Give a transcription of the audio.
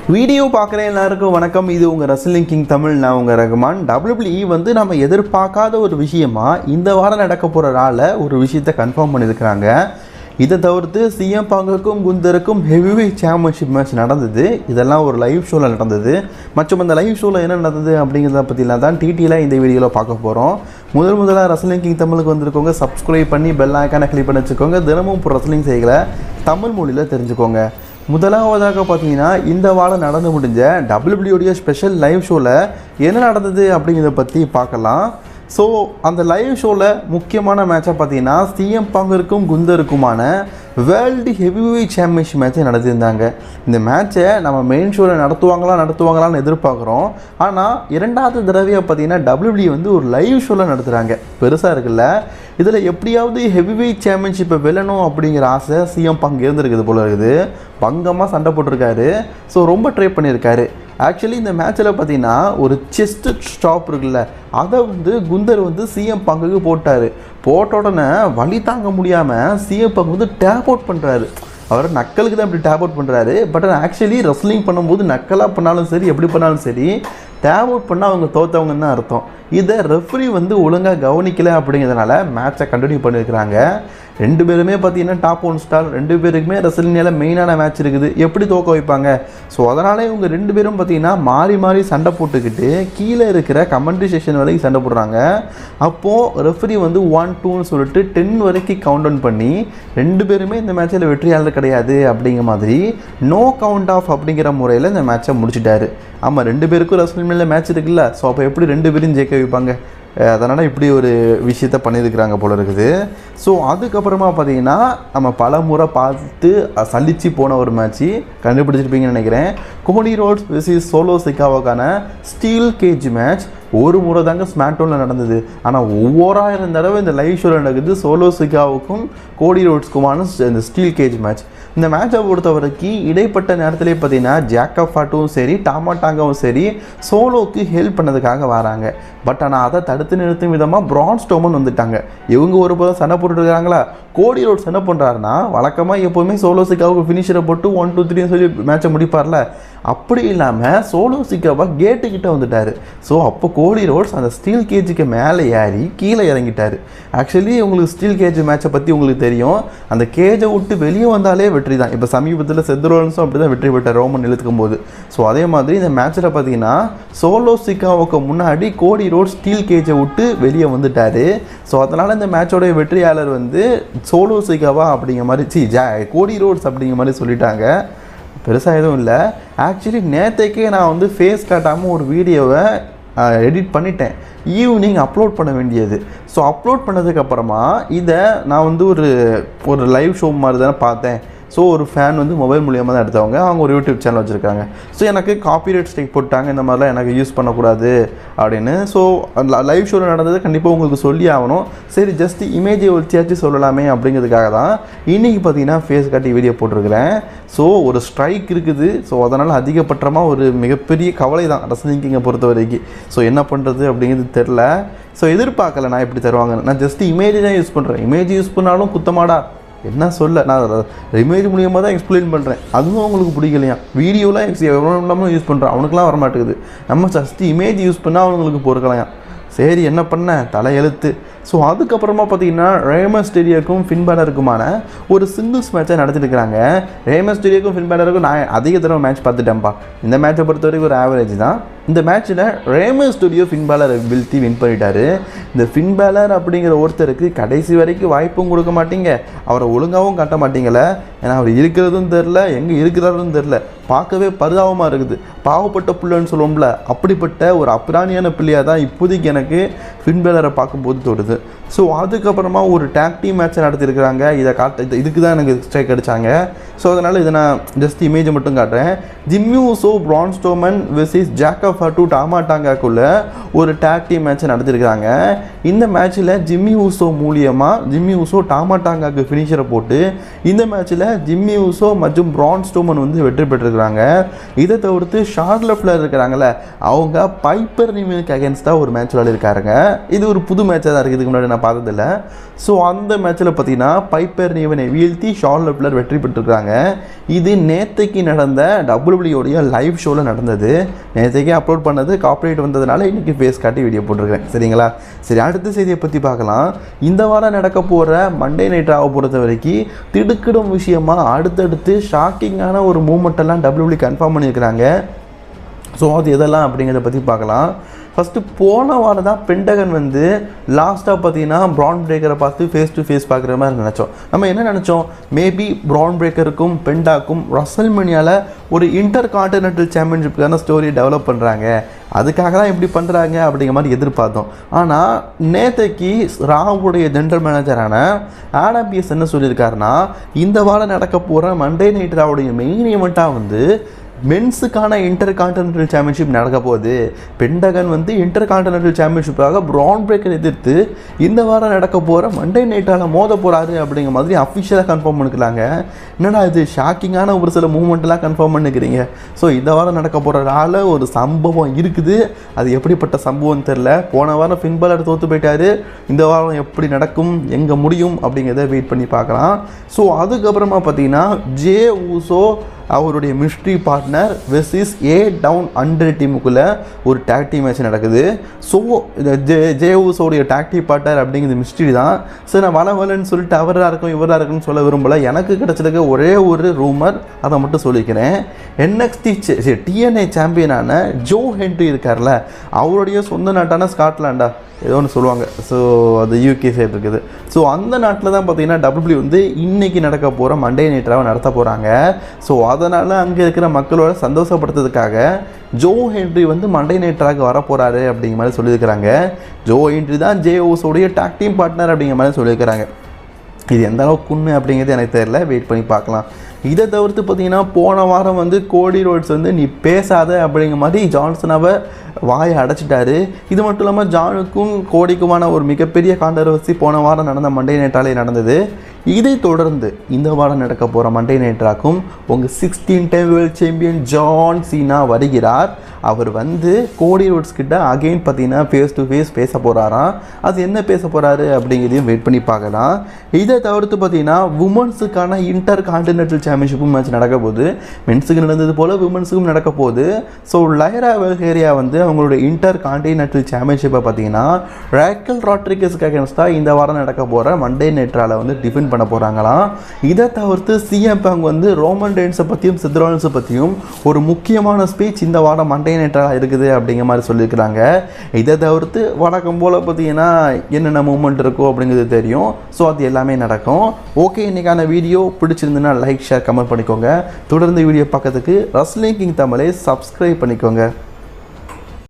Video பார்க்குற எல்லாருக்கும் வணக்கம். இது உங்கள் ரெஸ்லிங் கிங் தமிழ். நான் உங்கள் ரகுமான். WWE வந்து நம்ம எதிர்பார்க்காத ஒரு விஷயமா இந்த வாரம் நடக்க போகிற நாளில் ஒரு விஷயத்தை கன்ஃபார்ம் பண்ணியிருக்கிறாங்க. இதை தவிர்த்து சிஎம் பங்குக்கும் குந்தருக்கும் ஹெவிவெயிட் சாம்பியன்ஷிப் மேட்ச் நடந்தது. இதெல்லாம் ஒரு லைவ் ஷோவில் நடந்தது. மற்றும் அந்த லைவ் ஷோவில் என்ன நடந்தது அப்படிங்கிறத பற்றிலாம் தான் டீட்டெயிலாக இந்த வீடியோவில் பார்க்க போகிறோம். முதலாக ரெஸ்லிங் கிங் தமிழுக்கு வந்திருக்கோங்க, சப்ஸ்கிரைப் பண்ணி பெல் ஐக்கானை கிளிக் பண்ணி வச்சுக்கோங்க. தினமும் இப்போ ரெஸ்லிங் செய்களை தமிழ் மொழியில் தெரிஞ்சுக்கோங்க. முதலாவதாக பார்த்தீங்கன்னா இந்த வாரம் நடந்து முடிஞ்ச WWE ஸ்பெஷல் லைவ் ஷோவில் என்ன நடந்தது அப்படிங்கிறத பற்றி பார்க்கலாம். ஸோ அந்த லைவ் ஷோவில் முக்கியமான மேட்சாக பார்த்தீங்கன்னா சிஎம் பங்கிற்கும் குந்தருக்குமான வேர்ல்டு ஹெவிவெயிட் சாம்பியன்ஷிப் மேட்சை நடத்தியிருந்தாங்க. இந்த மேட்சை நம்ம மெயின் ஷோவில் நடத்துவாங்களான்னு எதிர்பார்க்குறோம். ஆனால் இரண்டாவது தடவையாக பார்த்தீங்கன்னா WWE வந்து ஒரு லைவ் ஷோவில் நடத்துகிறாங்க. பெருசாக இருக்குல்ல. இதில் எப்படியாவது ஹெவிவெயிட் சாம்பியன்ஷிப்பை வெல்லணும் அப்படிங்கிற ஆசை சிஎம் பங்க் இருந்திருக்குது போல இருக்குது. பங்கமாக சண்டை போட்டிருக்காரு. ஸோ ரொம்ப ட்ரை பண்ணியிருக்காரு. ஆக்சுவலி இந்த மேட்ச்சில் பார்த்தீங்கன்னா ஒரு செஸ்ட் ஸ்டாப் இருக்குல்ல, அதை வந்து குந்தர் வந்து சிஎம் பங்குக்கு போட்டார். போட்ட உடனே வலி தாங்க முடியாமல் சிஎம் பங்கு வந்து டேப் அவுட் பண்ணுறாரு. அவர் நக்கலுக்கு தான் இப்படி டேப் அவுட் பண்ணுறாரு. பட் ஆக்சுவலி ரெஸ்லிங் பண்ணும்போது நக்கலாக பண்ணாலும் சரி, எப்படி பண்ணாலும் சரி, டேப் அவுட் பண்ணால் அவங்க தோற்றவங்கன்னு தான் அர்த்தம். இதை ரெஃப்ரி வந்து ஒழுங்காக கவனிக்கலை அப்படிங்கிறதுனால மேட்சை கண்டினியூ பண்ணியிருக்கிறாங்க. ரெண்டு பேருமே பார்த்தீங்கன்னா டாப் 1 ஸ்டார். ரெண்டு பேருக்குமே ரெஸ்லிங்கில் மெயினான மேட்ச் இருக்குது. எப்படி தோக்க வைப்பாங்க? ஸோ அதனால் இவங்க ரெண்டு பேரும் பார்த்தீங்கன்னா மாறி மாறி சண்டை போட்டுக்கிட்டு கீழே இருக்கிற கமெண்ட்ரி செக்ஷன் வரைக்கும் சண்டை போடுறாங்க. அப்போது ரெஃப்ரி வந்து 1, 2ன்னு சொல்லிட்டு 10 வரைக்கும் கவுண்ட் டவுன் பண்ணி ரெண்டு பேருமே இந்த மேட்சில் வெற்றியாளர் கிடையாது அப்படிங்கிற மாதிரி நோ கவுண்ட் ஆஃப் அப்படிங்கிற முறையில் இந்த மேட்சை முடிச்சிட்டாரு. ஆமாம், ரெண்டு பேருக்கும் ரெஸ்லிங்கில் மேட்ச் இருக்குல்ல. ஸோ அப்போ எப்படி ரெண்டு பேரும் ஜெயிக்க வைப்பாங்க? அதனால் இப்படி ஒரு விஷயத்த பண்ணியிருக்கிறாங்க போல இருக்குது. ஸோ அதுக்கப்புறமா பார்த்தீங்கன்னா நம்ம பல முறை பார்த்து சலிச்சு போன ஒரு மேட்ச்சு கண்டுபிடிச்சிருப்பீங்கன்னு நினைக்கிறேன். கோடி ரோட்ஸ் வெர்சஸ் சோலோ சிக்காவுக்கான ஸ்டீல் கேஜ் மேட்ச் ஒரு முறை தாங்க ஸ்மாக்டவுனில் நடந்தது. ஆனால் ஒவ்வொரு 1000 தடவை இந்த லைவ் ஷோவில் நடக்குது சோலோ சிக்காவுக்கும் கோடி ரோட்ஸ்க்குமான இந்த ஸ்டீல் கேஜ் மேட்ச். இந்த மேட்சை பொறுத்த வரைக்கும் இடைப்பட்ட நேரத்திலே பார்த்தீங்கன்னா ஜாக்கப் ஃபாட்டும் சரி, டாமாட்டாங்கவும் சரி சோலோக்கு ஹெல்ப் பண்ணதுக்காக வராங்க. பட் ஆனால் அதை தடுத்து நிறுத்தும் விதமாக பிரான் ஸ்டோமன் வந்துட்டாங்க. இவங்க ஒரு புறம் சண்டை போட்டுருக்காங்களா. கோடி ரோட்ஸ் என்ன பண்ணுறாருன்னா வழக்கமாக எப்போவுமே சோலோ சிக்காவுக்கு ஃபினிஷரை போட்டு 1, 2, 3 சொல்லி மேட்சை முடிப்பார்ல. அப்படி இல்லாமல் சோலோ சிக்காவா கேட்டுக்கிட்ட வந்துட்டார். ஸோ அப்போ கோடி ரோட்ஸ் அந்த ஸ்டீல் கேஜுக்கு மேலே ஏறி கீழே இறங்கிட்டார். ஆக்சுவலி உங்களுக்கு ஸ்டீல் கேஜ் மேட்சை பற்றி உங்களுக்கு தெரியும். அந்த கேஜை விட்டு வெளியே வந்தாலே வெற்றி தான். இப்போ சமீபத்தில் செத்ரோலன்ஸும் அப்படி தான் வெற்றி பெற்றார் ரோமன் இழுத்துக்கும் போது. ஸோ அதே மாதிரி இந்த மேட்சில் பார்த்தீங்கன்னா சோலோ சிக்காவுக்கு முன்னாடி கோடி ரோட்ஸ் ஸ்டீல் கேஜை விட்டு வெளியே வந்துட்டார். ஸோ அதனால் இந்த மேட்சோடைய வெற்றியாளர் வந்து சோலோ சிக்காவா அப்படிங்கிற மாதிரி கோடி ரோட்ஸ் அப்படிங்கிற மாதிரி சொல்லிட்டாங்க. பெருசாக எதுவும் இல்லை. ஆக்சுவலி நேற்றைக்கே நான் வந்து ஃபேஸ் காட்டாமல் ஒரு வீடியோவை எடிட் பண்ணிட்டேன். ஈவினிங் அப்லோட் பண்ண வேண்டியது. ஸோ அப்லோட் பண்ணதுக்கப்புறமா இதை நான் வந்து ஒரு லைவ் ஷோ மாதிரி தானே பார்த்தேன். ஸோ ஒரு ஃபேன் வந்து மொபைல் மூலியமாக தான் எடுத்தவங்க. அவங்க ஒரு யூடியூப் சேனல் வச்சுருக்காங்க. ஸோ எனக்கு காப்பிரைட் ஸ்ட்ரைக் போட்டாங்க, இந்த மாதிரிலாம் எனக்கு யூஸ் பண்ணக்கூடாது அப்படின்னு. ஸோ லைவ் ஷோவில் நடந்தது கண்டிப்பாக உங்களுக்கு சொல்லி ஆகணும். சரி, ஜஸ்ட் இமேஜை வச்சியாச்சு சொல்லலாமே அப்படிங்கிறதுக்காக தான் இன்றைக்கி பார்த்தீங்கன்னா ஃபேஸ் காட்டி வீடியோ போட்டிருக்கிறேன். ஸோ ஒரு ஸ்ட்ரைக் இருக்குது. ஸோ அதனால் அதிகபட்சமாக ஒரு மிகப்பெரிய கவலை தான் ரெஸ்லிங்கை பொறுத்த வரைக்கும். ஸோ என்ன பண்ணுறது அப்படிங்கிறது தெரில. ஸோ எதிர்பார்க்கல நான் எப்படி தருவாங்க. நான் ஜஸ்ட் இமேஜ் தான் யூஸ் பண்ணுறேன். இமேஜ் யூஸ் பண்ணாலும் குத்தமாடா என்ன சொல்ல, நான் இமேஜ் மூலியமாக தான் எக்ஸ்பிளைன் பண்ணுறேன். அதுவும் அவங்களுக்கு பிடிக்கலையா. வீடியோலாம் எவ்வளோ இல்லாமல் யூஸ் பண்ணுறோம், அவனுக்குலாம் வரமாட்டேங்குது. நம்ம ஜஸ்ட் இமேஜ் யூஸ் பண்ணால் அவங்களுக்கு பொறுக்கலையா. சரி, என்ன பண்ண தலையெழுத்து. ஸோ அதுக்கப்புறமா பார்த்தீங்கன்னா ரேமஸ்டீரியோக்கும் ஃபின் பேலருக்குமான ஒரு சிங்கிள்ஸ் மேட்சை நடத்திட்டுருக்காங்க. ரேமஸ்டீரியோக்கும் ஃபின் பேலருக்கும் நான் அதிக தடவை மேட்ச் பார்த்துட்டேன்ப்பா. இந்த மேட்சை பொறுத்த வரைக்கும் ஒரு ஆவரேஜ் தான். இந்த மேட்ச்சில் ரேமஸ்டீரியோ ஃபின் பேலரை வீழ்த்தி வின் பண்ணிட்டார். இந்த ஃபின் பேலர் அப்படிங்கிற ஒருத்தருக்கு கடைசி வரைக்கும் வாய்ப்பும் கொடுக்க மாட்டீங்க, அவரை ஒழுங்காகவும் காட்ட மாட்டீங்களே. ஏன்னா அவர் இருக்கிறதும் தெரில, எங்கே இருக்கிறதும் தெரில. பார்க்கவே பரிதாபமாக இருக்குது. பாவப்பட்ட பிள்ளைன்னு சொல்லுவோம்ல, அப்படிப்பட்ட ஒரு அப்ராணியான பிள்ளையாக தான் இப்போதைக்கு எனக்கு ஃபின் பேலரை பார்க்கும்போது தோடுது. ஸோ அதுக்கப்புறமா ஒரு டேக் டீம் மேட்சை நடத்தியிருக்கிறாங்க. இதுக்கு தான் எனக்கு ஸ்ட்ரைக் அடித்தாங்க. ஸோ அதனால் இதை நான் ஜஸ்ட் இமேஜை மட்டும் காட்டுறேன். ஜிம்மி ஊசோ பிரான் ஸ்டோமன் வெர்சஸ் ஜாக்கப் ஃபாட்டு டாமாட்டாங்காக்குள்ள ஒரு டேக் டீம் மேட்சை நடத்தியிருக்கிறாங்க. இந்த மேட்ச்சில் ஜிம்மி ஊசோ மூலியமாக ஜிம்மி ஊசோ டாமாட்டாங்காக்கு ஃபினிஷரை போட்டு இந்த மேட்ச்சில் ஜிம்மி ஊசோ மற்றும் பிரான் ஸ்ட்ரோமன் வந்து வெற்றி பெற்றிருக்கிறாங்க. இதை தவிர்த்து ஷார்லட் ஃப்ளேர் இருக்கிறாங்களே, அவங்க பைப்பர் நியூமனுக்கு அகேன்ஸ்டாக ஒரு மேட்ச் விளையாடிருக்காருங்க. இது ஒரு புது மேட்சாக தான் இருக்குது, இதுக்கு முன்னாடி நான் பார்த்ததில்ல. ஸோ அந்த மேட்ச்சில் பார்த்தீங்கன்னா பைப்பர் நியூமனை வீழ்த்தி ஷார்லட் ஃப்ளேர் வெற்றி பெற்றிருக்காங்க. இது நேற்றுக்கு நடந்த WWE லைவ் ஷோவில் நடந்தது. நேற்றுக்கே அப்லோட் பண்ணது, காப்பிரைட் வந்ததுனால இன்றைக்கி ஃபேஸ் காட்டி வீடியோ போட்டிருக்கேன். சரிங்களா? சரி, அடுத்த செய்தியை பற்றி பார்க்கலாம். இந்த வாரம் நடக்க போகிற மண்டே நைட் ராவை பொறுத்த வரைக்கும் திடுக்கிடும் விஷயமா அடுத்தடுத்து ஷாக்கிங்கான ஒரு மூமெண்ட்டெல்லாம் WWE கன்ஃபார்ம் பண்ணியிருக்கிறாங்க. ஸோ அது எதெல்லாம் அப்படிங்கிறத பற்றி பார்க்கலாம். ஃபஸ்ட்டு போன வாரம் தான் பென்டகன் வந்து லாஸ்ட்டாக பார்த்தீங்கன்னா ப்ரான் பிரேக்கரை பார்த்து ஃபேஸ் டு ஃபேஸ் பார்க்குற மாதிரி நினச்சோம். நம்ம என்ன நினச்சோம், மேபி ப்ரான் பிரேக்கருக்கும் பெண்டாக்கும் ரசல்மேனியாவில் ஒரு இன்டர் கான்டினென்டல் சாம்பியன்ஷிப்புக்கான ஸ்டோரி டெவலப் பண்ணுறாங்க, அதுக்காக தான் இப்படி பண்ணுறாங்க அப்படிங்கிற மாதிரி எதிர்பார்த்தோம். ஆனால் நேற்றைக்கு ராவுடைய ஜென்ரல் மேனேஜரான ஆடம் பியர்ஸ் என்ன சொல்லியிருக்காருன்னா, இந்த வாரம் நடக்க போகிற மண்டே நைட் ராவுடைய மெயின் ஈவெண்ட்டாக வந்து மென்ஸுக்கான இன்டர் கான்டினென்டல் சாம்பியன்ஷிப் நடக்க போகுது. பென்டகன் வந்து இன்டர் கான்டினென்டல் சாம்பியன்ஷிப்பாக ப்ரான் பிரேக்கர் எதிர்த்து இந்த வாரம் நடக்க போகிற மண்டே நைட்டால் மோத போகிறாரு அப்படிங்கிற மாதிரி அஃபிஷியலாக கன்ஃபார்ம் பண்ணிக்கலாங்க. என்னடா இது ஷாக்கிங்கான ஒரு சில மூமெண்ட்லாம் கன்ஃபார்ம் பண்ணிக்கிறீங்க. ஸோ இந்த வாரம் நடக்க போகிறதால ஒரு சம்பவம் இருக்குது. அது எப்படிப்பட்ட சம்பவம் தெரில. போன வாரம் ஃபின் பாலர் தோற்று போயிட்டாரு. இந்த வாரம் எப்படி நடக்கும், எங்கே முடியும் அப்படிங்கிறத வெயிட் பண்ணி பார்க்கலாம். ஸோ அதுக்கப்புறமா பார்த்தீங்கன்னா ஜே ஊசோ அவருடைய மிஸ்ட்ரி பார்ட்னர் வெர்சஸ் ஏ டவுன் அண்டர் டீமுக்குள்ளே ஒரு டேக் டீம் மேட்ச் நடக்குது. ஸோ இந்த ஜே ஊசோடைய டேக் டீம் பார்ட்னர் அப்படிங்கிறது மிஸ்ட்ரி தான். ஸோ நான் வரலன்னு சொல்லிட்டு அவராக இருக்கும் இவராக இருக்குன்னு சொல்ல விரும்பலை. எனக்கு கிடச்சிருக்க ஒரே ஒரு ரூமர், அதை மட்டும் சொல்லிக்கிறேன். TNA சாம்பியனான ஜோ ஹென்ரி இருக்கார்ல, அவருடைய சொந்த நாட்டான ஸ்காட்லாண்டா ஏதோ ஒன்று சொல்லுவாங்க. ஸோ அது UK சைடு இருக்குது. ஸோ அந்த நாட்டில் தான் பார்த்தீங்கன்னா WWE வந்து இன்றைக்கி நடக்க போகிற மண்டே நைட் ராவை நடத்த போகிறாங்க. ஸோ அதனால் அங்கே இருக்கிற மக்களோட சந்தோஷப்படுத்துறதுக்காக ஜோ ஹென்ரி வந்து மண்டே நைட் ராவுக்கு வர போகிறாரு அப்படிங்கிற மாதிரி சொல்லியிருக்கிறாங்க. ஜோ ஹென்ரி தான் ஜே ஊசோடைய டாக் டீம் பார்ட்னர் அப்படிங்கிற மாதிரி சொல்லியிருக்கிறாங்க. இது எந்த அளவுக்கு உண்மை அப்படிங்கிறது எனக்கு தெரியல, வெயிட் பண்ணி பார்க்கலாம். இதை தவிர்த்து பார்த்தீங்கன்னா போன வாரம் வந்து கோடி ரோட்ஸ் வந்து நீ பேசாத அப்படிங்கிற மாதிரி ஜான்சனாவை வாயை அடைச்சிட்டாரு. இது மட்டும் இல்லாமல் ஜானுக்கும் கோடிக்குமான ஒரு மிகப்பெரிய கான்ட்ரோவர்சி போன வாரம் நடந்த மண்டே நைட்டாலே நடந்தது. இதை தொடர்ந்து இந்த வாரம் நடக்க போகிற மண்டே நைட் ராக்கும் உங்கள் 16 time world champion John Cena வருகிறார். அவர் வந்து கோடி ரோட்ஸ் கிட்ட அகெயின் பார்த்தீங்கன்னா ஃபேஸ் டு ஃபேஸ் பேச போகிறாராம். அது என்ன பேச போகிறாரு அப்படிங்கிறதையும் வெயிட் பண்ணி பார்க்கலாம். இதை தவிர்த்து பார்த்தீங்கன்னா உமன்ஸுக்கான இன்டர் கான்டினென்டல் சாம்பியன்ஷிப்பும் மேட்ச் நடக்க போகுது. மென்ஸுக்கு நடந்தது போல் உமன்ஸுக்கும் நடக்க போகுது. ஸோ லைரா வெல்ஹேரியா வந்து அவங்களோட இன்டர் கான்டினென்டல் சாம்பியன்ஷிப்பை பார்த்தீங்கன்னா ரேக்கல் ராட்ரிகஸ்க்கு அகேன்ஸ்டாக இந்த வாரம் நடக்க போகிற மண்டே நைட் ராவில் வந்து டிஃபெண்ட் பண்ண போகிறாங்களாம். இதை தவிர்த்து சிஎம் பேங்க் வந்து ரோமன் ரெயின்ஸை பற்றியும் சித்ரான்ஸை பற்றியும் ஒரு முக்கியமான ஸ்பீச் இந்த வாரம் மண்டே நைட்டாக இருக்குது அப்படிங்கிற மாதிரி சொல்லியிருக்கிறாங்க. இதை தவிர்த்து வழக்கம் போல் பார்த்தீங்கன்னா என்னென்ன மூமெண்ட் இருக்கோ அப்படிங்கிறது தெரியும். ஸோ அது எல்லாமே நடக்கும். ஓகே, இன்றைக்கான வீடியோ பிடிச்சிருந்துன்னா லைக், ஷேர், கமெண்ட் பண்ணிக்கோங்க. தொடர்ந்து வீடியோ பார்க்கறதுக்கு ரஸ்லிங் கிங் தமிழை சப்ஸ்கிரைப் பண்ணிக்கோங்க.